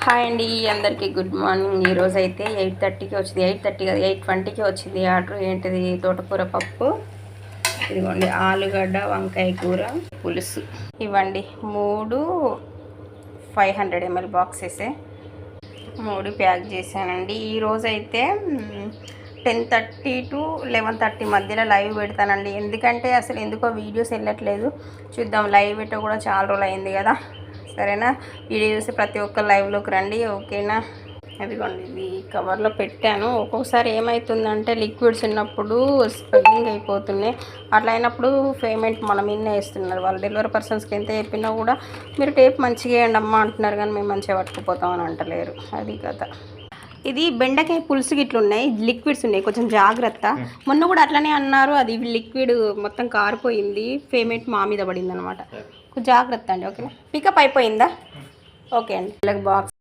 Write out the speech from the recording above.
Hi అండి, అందరికీ good morning. ఈరోజు అయితే 8:30కి వచ్చింది. 8:30 కాదు, 8:20కి వచ్చింది ఆర్డర్. ఏంటిది? తోటకూర పప్పు. ఇదిగోండి ఆలుగడ్డ వంకాయ కూర పులుసు. ఇవ్వండి 3 500 ml బాక్సెసే 3 ప్యాక్ చేశానండి. ఈరోజు అయితే 10:30 to 11:30 మధ్యలో లైవ్ పెడతానండి. ఎందుకంటే అసలు ఎందుకో వీడియోస్ వెళ్ళట్లేదు. చూద్దాం, లైవ్ పెట్ట కూడా చాలా రోజులు అయింది కదా. సరేనా? వీడియో చూసి ప్రతి ఒక్క లైవ్లోకి రండి, ఓకేనా? అదిగోండి, ఇది కవర్లో పెట్టాను. ఒక్కొక్కసారి ఏమవుతుందంటే లిక్విడ్స్ ఉన్నప్పుడు స్ప్రెడ్డింగ్ అయిపోతున్నాయి. అట్లా అయినప్పుడు పేమెంట్ మనం ఇన్నే వేస్తున్నారు. వాళ్ళు డెలివరీ పర్సన్స్కి ఎంత చెప్పినా కూడా మీరు టేప్ మంచిగా వేయండి అమ్మా అంటున్నారు, కానీ మేము మంచిగా పట్టుకుపోతామని అంటలేరు. అది కథ. ఇది బెండకాయ పులుసు గిట్లు ఉన్నాయి, లిక్విడ్స్ ఉన్నాయి, కొంచెం జాగ్రత్త. మొన్న కూడా అట్లనే అన్నారు, అది లిక్విడ్ మొత్తం కారిపోయింది, పేమెంట్ మా మీద పడింది అనమాట. జాగ్రత్త అండి, ఓకేనా? పికప్ అయిపోయిందా? ఓకే అండి. బాక్స్